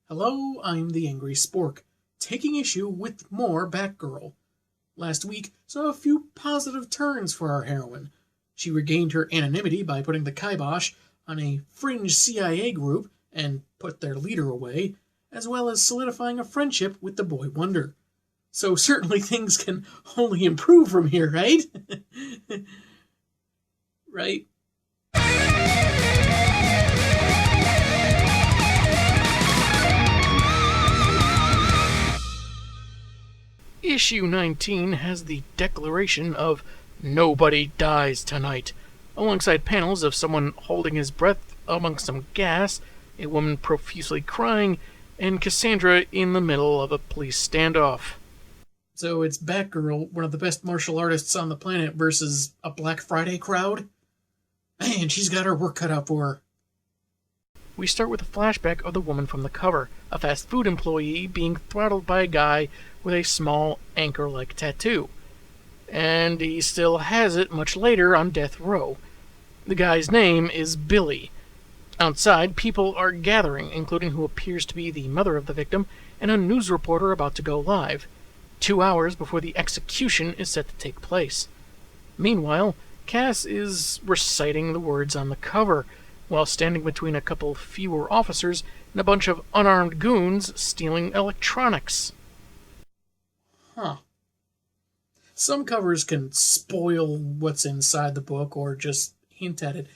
Hello, I'm the Angry Spork, taking issue with more Batgirl. Last week saw a few positive turns for our heroine. She regained her anonymity by putting the kibosh on a fringe CIA group and put their leader away, as well as solidifying a friendship with the Boy Wonder. So certainly things can only improve from here, right? Right? Issue 19 has the declaration of "Nobody dies tonight," alongside panels of someone holding his breath amongst some gas, a woman profusely crying, and Cassandra in the middle of a police standoff. So it's Batgirl, one of the best martial artists on the planet, versus a Black Friday crowd? Man, she's got her work cut out for her. We start with a flashback of the woman from the cover, a fast food employee being throttled by a guy with a small anchor-like tattoo. And he still has it much later on death row. The guy's name is Billy. Outside, people are gathering, including who appears to be the mother of the victim and a news reporter about to go live, 2 hours before the execution is set to take place. Meanwhile, Cass is reciting the words on the cover, while standing between a couple fewer officers and a bunch of unarmed goons stealing electronics. Huh. Some covers can spoil what's inside the book or just hint at it.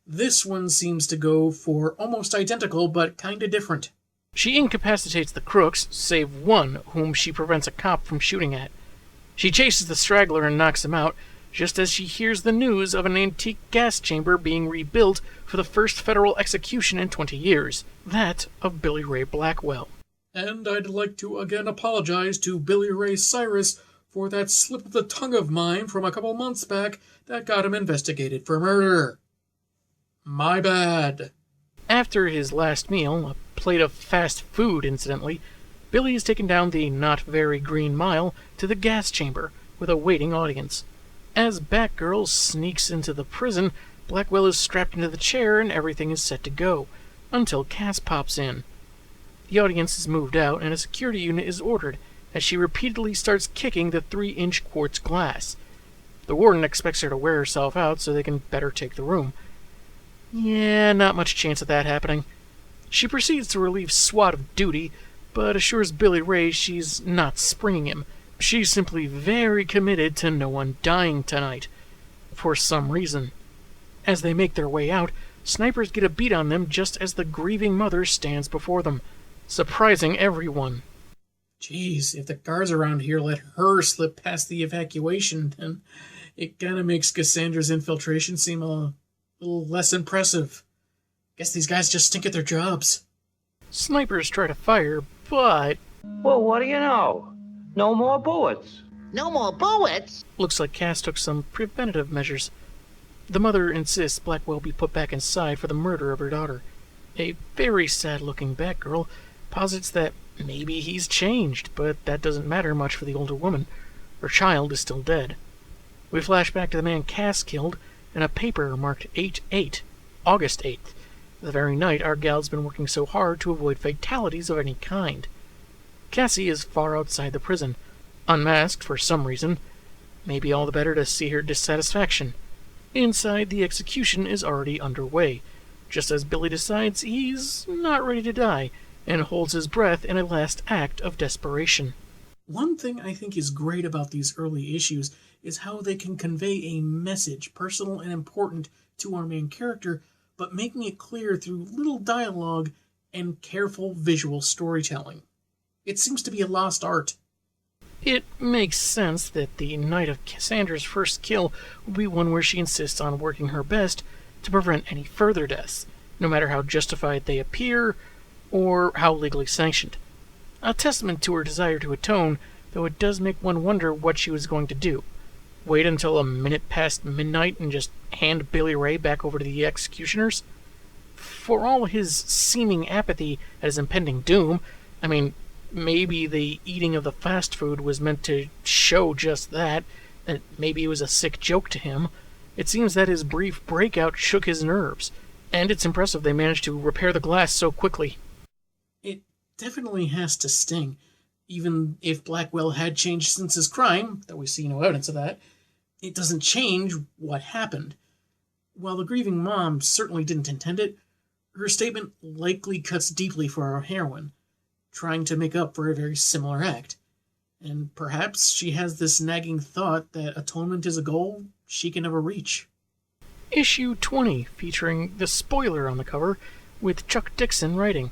This one seems to go for almost identical, but kinda different. She incapacitates the crooks, save one, whom she prevents a cop from shooting at. She chases the straggler and knocks him out, just as she hears the news of an antique gas chamber being rebuilt for the first federal execution in 20 years, that of Billy Ray Blackwell. And I'd like to again apologize to Billy Ray Cyrus for that slip of the tongue of mine from a couple months back that got him investigated for murder. My bad. After his last meal, a plate of fast food incidentally, Billy is taken down the not very green mile to the gas chamber with a waiting audience. As Batgirl sneaks into the prison, Blackwell is strapped into the chair and everything is set to go, until Cass pops in. The audience is moved out and a security unit is ordered, as she repeatedly starts kicking the 3-inch quartz glass. The warden expects her to wear herself out so they can better take the room. Yeah, not much chance of that happening. She proceeds to relieve SWAT of duty, but assures Billy Ray she's not springing him. She's simply very committed to no one dying tonight, for some reason. As they make their way out, snipers get a beat on them just as the grieving mother stands before them, surprising everyone. Jeez, if the guards around here let her slip past the evacuation, then it kinda makes Cassandra's infiltration seem a little less impressive. Guess these guys just stink at their jobs. Snipers try to fire, but... Well, what do you know? No more bullets. No more bullets? Looks like Cass took some preventative measures. The mother insists Blackwell be put back inside for the murder of her daughter. A very sad-looking Batgirl posits that maybe he's changed, but that doesn't matter much for the older woman. Her child is still dead. We flash back to the man Cass killed and a paper marked 8/8, August 8th, the very night our gal's been working so hard to avoid fatalities of any kind. Cassie is far outside the prison, unmasked for some reason, maybe all the better to see her dissatisfaction. Inside, the execution is already underway, just as Billy decides he's not ready to die and holds his breath in a last act of desperation. One thing I think is great about these early issues is how they can convey a message, personal and important, to our main character, but making it clear through little dialogue and careful visual storytelling. It seems to be a lost art. It makes sense that the night of Cassandra's first kill will be one where she insists on working her best to prevent any further deaths, no matter how justified they appear or how legally sanctioned. A testament to her desire to atone, though it does make one wonder what she was going to do. Wait until a minute past midnight and just hand Billy Ray back over to the executioners? For all his seeming apathy at his impending doom, I mean, maybe the eating of the fast food was meant to show just that maybe it was a sick joke to him. It seems that his brief breakout shook his nerves, and it's impressive they managed to repair the glass so quickly. It definitely has to sting. Even if Blackwell had changed since his crime, though we see no evidence of that, it doesn't change what happened. While the grieving mom certainly didn't intend it, her statement likely cuts deeply for our heroine, trying to make up for a very similar act. And perhaps she has this nagging thought that atonement is a goal she can never reach. Issue 20, featuring the spoiler on the cover, with Chuck Dixon writing.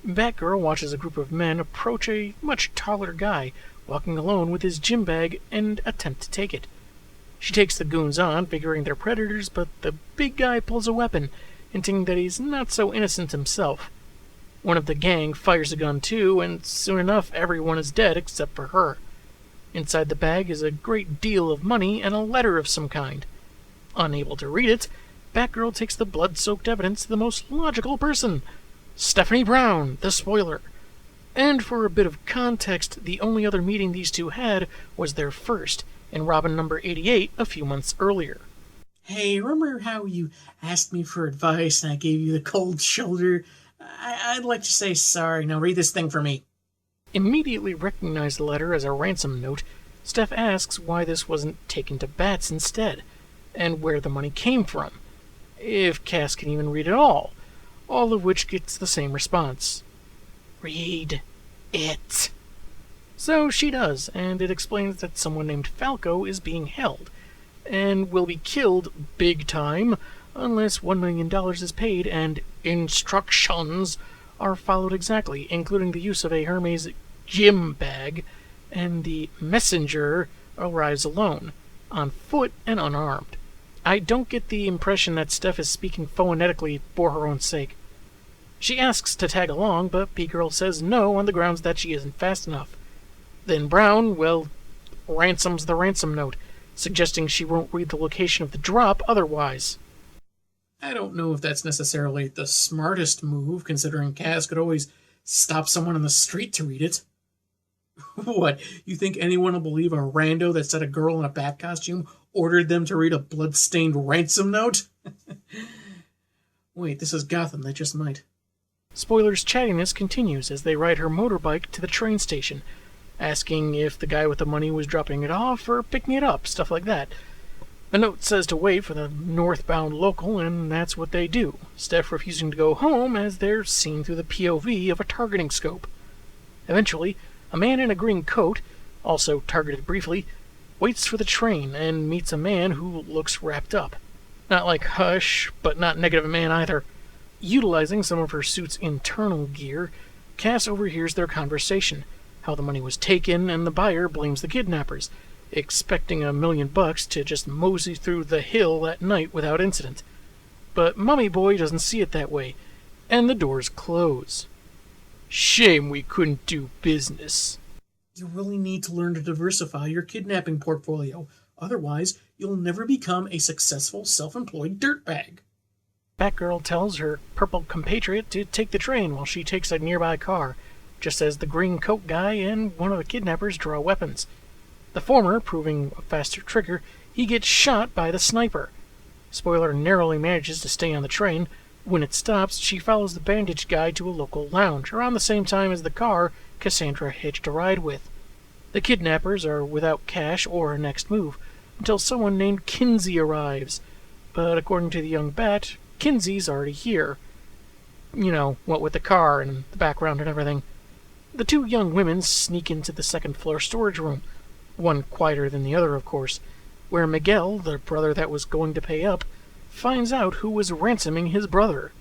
Batgirl watches a group of men approach a much taller guy walking alone with his gym bag and attempt to take it. She takes the goons on, figuring they're predators, but the big guy pulls a weapon, hinting that he's not so innocent himself. One of the gang fires a gun too, and soon enough everyone is dead except for her. Inside the bag is a great deal of money and a letter of some kind. Unable to read it, Batgirl takes the blood-soaked evidence to the most logical person, Stephanie Brown, the spoiler. And for a bit of context, the only other meeting these two had was their first, in Robin number 88 a few months earlier. Hey, remember how you asked me for advice and I gave you the cold shoulder? I'd like to say sorry. Now read this thing for me. Immediately recognized the letter as a ransom note, Steph asks why this wasn't taken to Bats instead, and where the money came from, if Cass can even read at all of which gets the same response. Read it. So she does, and it explains that someone named Falco is being held, and will be killed big time unless $1 million is paid and instructions are followed exactly, including the use of a Hermes gym bag, and the messenger arrives alone, on foot and unarmed. I don't get the impression that Steph is speaking phonetically for her own sake. She asks to tag along, but B-Girl says no on the grounds that she isn't fast enough. Then Brown, ransoms the ransom note, suggesting she won't read the location of the drop otherwise. I don't know if that's necessarily the smartest move, considering Cass could always stop someone on the street to read it. What, you think anyone will believe a rando that said a girl in a bat costume ordered them to read a blood-stained ransom note? Wait, this is Gotham, they just might. Spoiler's chattiness continues as they ride her motorbike to the train station, asking if the guy with the money was dropping it off or picking it up, stuff like that. The note says to wait for the northbound local, and that's what they do, Steph refusing to go home as they're seen through the POV of a targeting scope. Eventually, a man in a green coat, also targeted briefly, waits for the train and meets a man who looks wrapped up. Not like Hush, but not Negative Man either. Utilizing some of her suit's internal gear, Cass overhears their conversation, how the money was taken, and the buyer blames the kidnappers, expecting $1 million to just mosey through the hill that night without incident. But Mummy Boy doesn't see it that way, and the doors close. Shame we couldn't do business. You really need to learn to diversify your kidnapping portfolio. Otherwise, you'll never become a successful self-employed dirtbag. Batgirl tells her purple compatriot to take the train while she takes a nearby car, just as the green coat guy and one of the kidnappers draw weapons. The former, proving a faster trigger, he gets shot by the sniper. Spoiler narrowly manages to stay on the train. When it stops, she follows the bandage guy to a local lounge, around the same time as the car Cassandra hitched a ride with. The kidnappers are without cash or a next move, until someone named Kinsey arrives. But according to the young Bat, Kinsey's already here. You know, what with the car and the background and everything. The two young women sneak into the second-floor storage room, one quieter than the other, of course, where Miguel, the brother that was going to pay up, finds out who was ransoming his brother.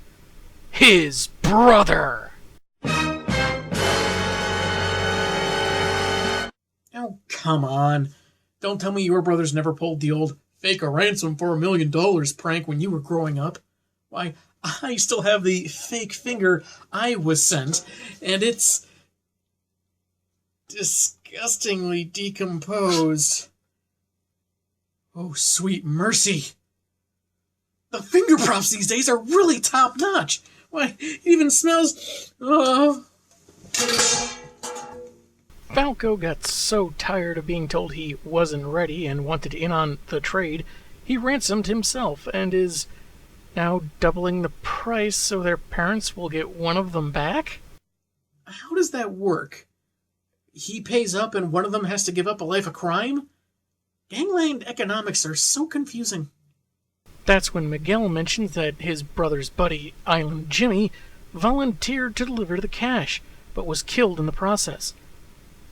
His brother! Oh, come on. Don't tell me your brothers never pulled the old fake a ransom for $1 million prank when you were growing up. Why, I still have the fake finger I was sent, and it's disgustingly decomposed. Oh, sweet mercy. The finger props these days are really top-notch. Why, it even smells... Oh. Falco got so tired of being told he wasn't ready and wanted in on the trade, he ransomed himself and is now doubling the price so their parents will get one of them back? How does that work? He pays up and one of them has to give up a life of crime? Gangland economics are so confusing. That's when Miguel mentions that his brother's buddy, Island Jimmy, volunteered to deliver the cash, but was killed in the process.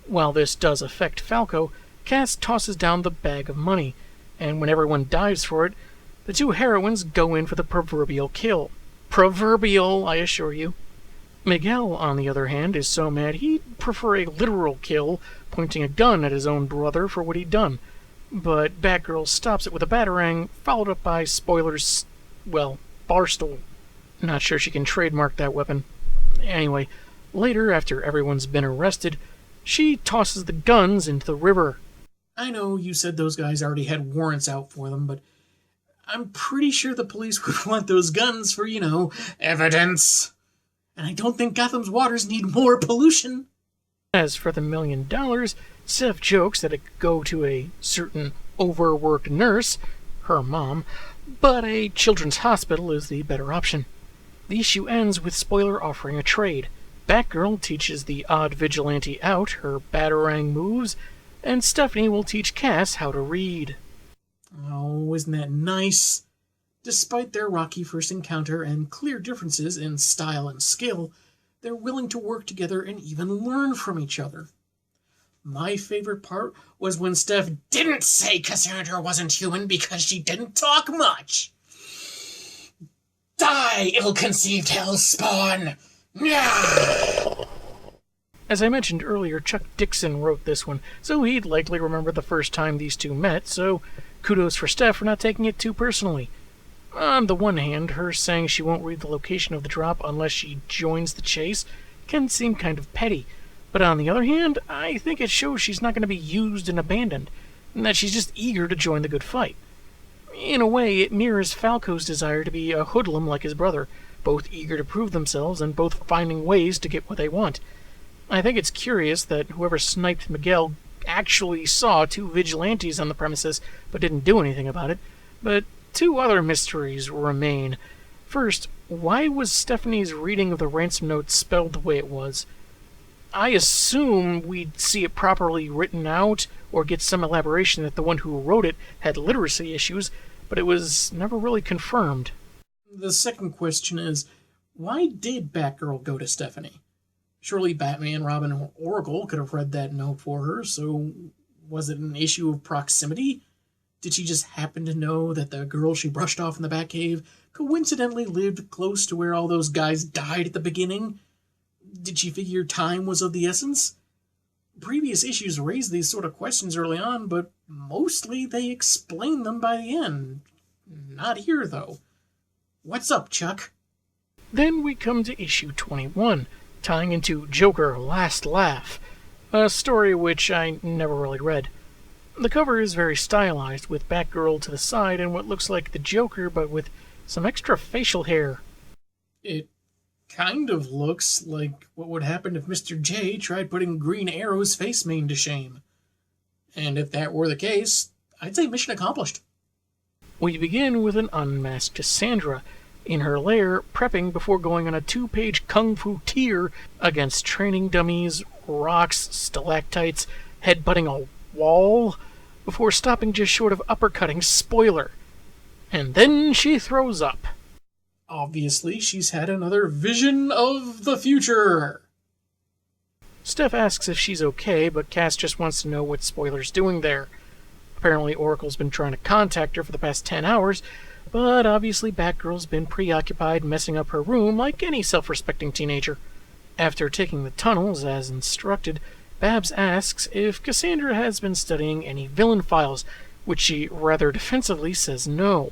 While this does affect Falco, Cass tosses down the bag of money, and when everyone dives for it, the two heroines go in for the proverbial kill. Proverbial, I assure you. Miguel, on the other hand, is so mad he'd prefer a literal kill, pointing a gun at his own brother for what he'd done. But Batgirl stops it with a batarang, followed up by spoilers, well, Barstool. Not sure she can trademark that weapon. Anyway, later, after everyone's been arrested, she tosses the guns into the river. I know you said those guys already had warrants out for them, but I'm pretty sure the police would want those guns for, evidence. And I don't think Gotham's waters need more pollution. As for the $1 million, Steph jokes that it could go to a certain overworked nurse, her mom, but a children's hospital is the better option. The issue ends with Spoiler offering a trade. Batgirl teaches the odd vigilante out her batarang moves, and Stephanie will teach Cass how to read. Oh, isn't that nice? Despite their rocky first encounter and clear differences in style and skill, they're willing to work together and even learn from each other. My favorite part was when Steph didn't say Cassandra wasn't human because she didn't talk much. Die, ill-conceived hellspawn! As I mentioned earlier, Chuck Dixon wrote this one, so he'd likely remember the first time these two met, so kudos for Steph for not taking it too personally. On the one hand, her saying she won't read the location of the drop unless she joins the chase can seem kind of petty, but on the other hand, I think it shows she's not going to be used and abandoned, and that she's just eager to join the good fight. In a way, it mirrors Falco's desire to be a hoodlum like his brother, both eager to prove themselves and both finding ways to get what they want. I think it's curious that whoever sniped Miguel actually saw two vigilantes on the premises but didn't do anything about it, but two other mysteries remain. First, why was Stephanie's reading of the ransom note spelled the way it was? I assume we'd see it properly written out or get some elaboration that the one who wrote it had literacy issues, but it was never really confirmed. The second question is, why did Batgirl go to Stephanie? Surely Batman, Robin, or Oracle could have read that note for her, so was it an issue of proximity? Did she just happen to know that the girl she brushed off in the Batcave coincidentally lived close to where all those guys died at the beginning? Did she figure time was of the essence? Previous issues raised these sort of questions early on, but mostly they explain them by the end. Not here, though. What's up, Chuck? Then we come to issue 21, tying into Joker Last Laugh, a story which I never really read. The cover is very stylized, with Batgirl to the side and what looks like the Joker, but with some extra facial hair. It kind of looks like what would happen if Mr. J tried putting Green Arrow's face main to shame. And if that were the case, I'd say mission accomplished. We begin with an unmasked Cassandra in her lair, prepping before going on a 2-page kung fu tier against training dummies, rocks, stalactites, headbutting a wall, before stopping just short of uppercutting Spoiler. And then she throws up. Obviously, she's had another vision of the future. Steph asks if she's okay, but Cass just wants to know what Spoiler's doing there. Apparently Oracle's been trying to contact her for the past 10 hours, but obviously Batgirl's been preoccupied messing up her room like any self-respecting teenager. After taking the tunnels as instructed, Babs asks if Cassandra has been studying any villain files, which she rather defensively says no.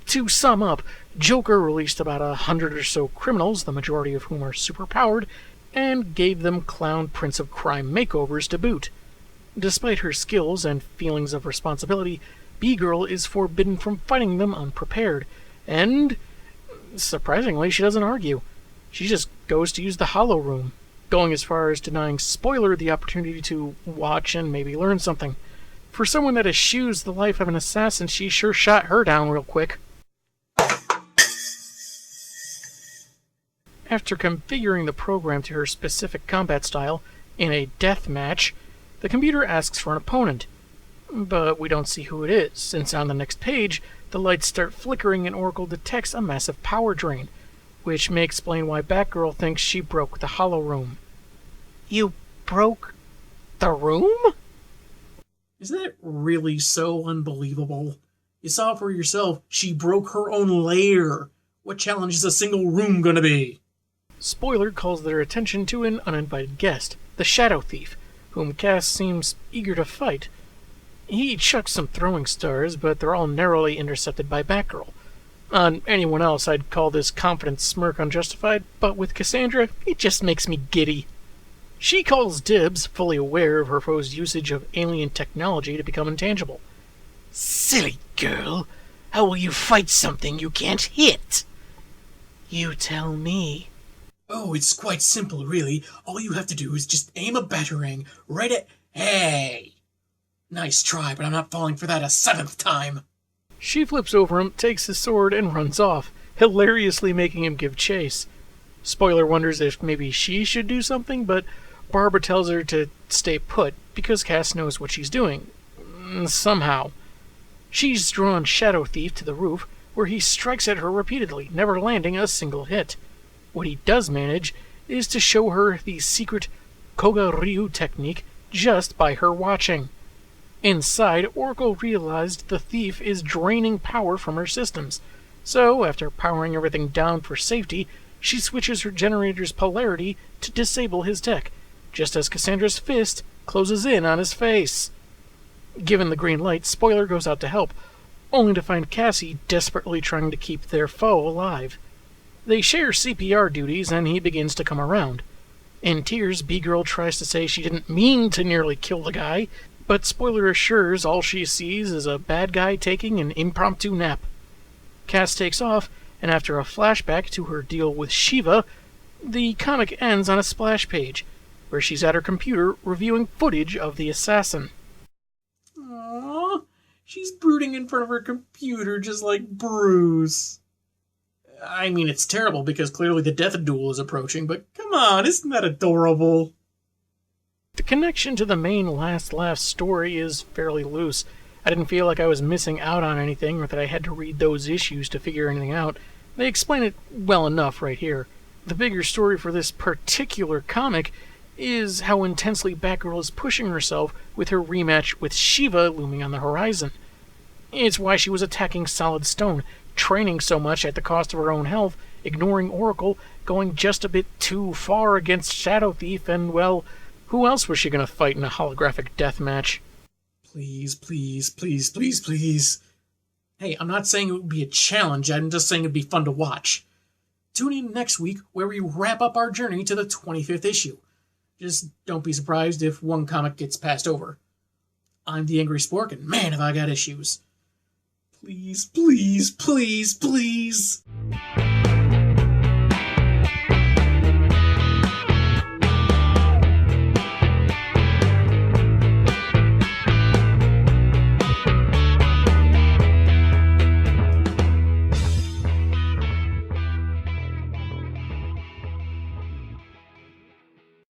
To sum up, Joker released about 100 or so criminals, the majority of whom are superpowered, and gave them clown Prince of Crime makeovers to boot. Despite her skills and feelings of responsibility, B-Girl is forbidden from fighting them unprepared, and surprisingly, she doesn't argue. She just goes to use the Hollow Room, going as far as denying Spoiler the opportunity to watch and maybe learn something. For someone that eschews the life of an assassin, she sure shot her down real quick. After configuring the program to her specific combat style in a death match, the computer asks for an opponent. But we don't see who it is, since on the next page, the lights start flickering and Oracle detects a massive power drain, which may explain why Batgirl thinks she broke the Hollow Room. You broke the room? Is that really so unbelievable? You saw for yourself, she broke her own lair. What challenge is a single room gonna be? Spoiler calls their attention to an uninvited guest, the Shadow Thief, whom Cass seems eager to fight. He chucks some throwing stars, but they're all narrowly intercepted by Batgirl. On anyone else, I'd call this confident smirk unjustified, but with Cassandra, it just makes me giddy. She calls dibs, fully aware of her foe's usage of alien technology to become intangible. Silly girl, how will you fight something you can't hit? You tell me. Oh, it's quite simple, really. All you have to do is just aim a batarang right at... Hey! Nice try, but I'm not falling for that a 7th time. She flips over him, takes his sword, and runs off, hilariously making him give chase. Spoiler wonders if maybe she should do something, but Barbara tells her to stay put because Cass knows what she's doing. Somehow. She's drawn Shadow Thief to the roof, where he strikes at her repeatedly, never landing a single hit. What he does manage is to show her the secret Koga Ryu technique just by her watching. Inside, Oracle realized the thief is draining power from her systems, so after powering everything down for safety, she switches her generator's polarity to disable his tech, just as Cassandra's fist closes in on his face. Given the green light, Spoiler goes out to help, only to find Cassie desperately trying to keep their foe alive. They share CPR duties, and he begins to come around. In tears, B-Girl tries to say she didn't mean to nearly kill the guy, but Spoiler assures all she sees is a bad guy taking an impromptu nap. Cass takes off, and after a flashback to her deal with Shiva, the comic ends on a splash page, where she's at her computer reviewing footage of the assassin. Aww, she's brooding in front of her computer just like Bruce. I mean, it's terrible because clearly the death duel is approaching, but come on, isn't that adorable? The connection to the main Last Laugh story is fairly loose. I didn't feel like I was missing out on anything or that I had to read those issues to figure anything out. They explain it well enough right here. The bigger story for this particular comic is how intensely Batgirl is pushing herself with her rematch with Shiva looming on the horizon. It's why she was attacking Solid Stone, training so much at the cost of her own health, ignoring Oracle, going just a bit too far against Shadow Thief, and, well, who else was she going to fight in a holographic death match? Please, please, please, please, please. Hey, I'm not saying it would be a challenge, I'm just saying it'd be fun to watch. Tune in next week where we wrap up our journey to the 25th issue. Just don't be surprised if one comic gets passed over. I'm the Angry Spork, and man, have I got issues. Please, please, please, please.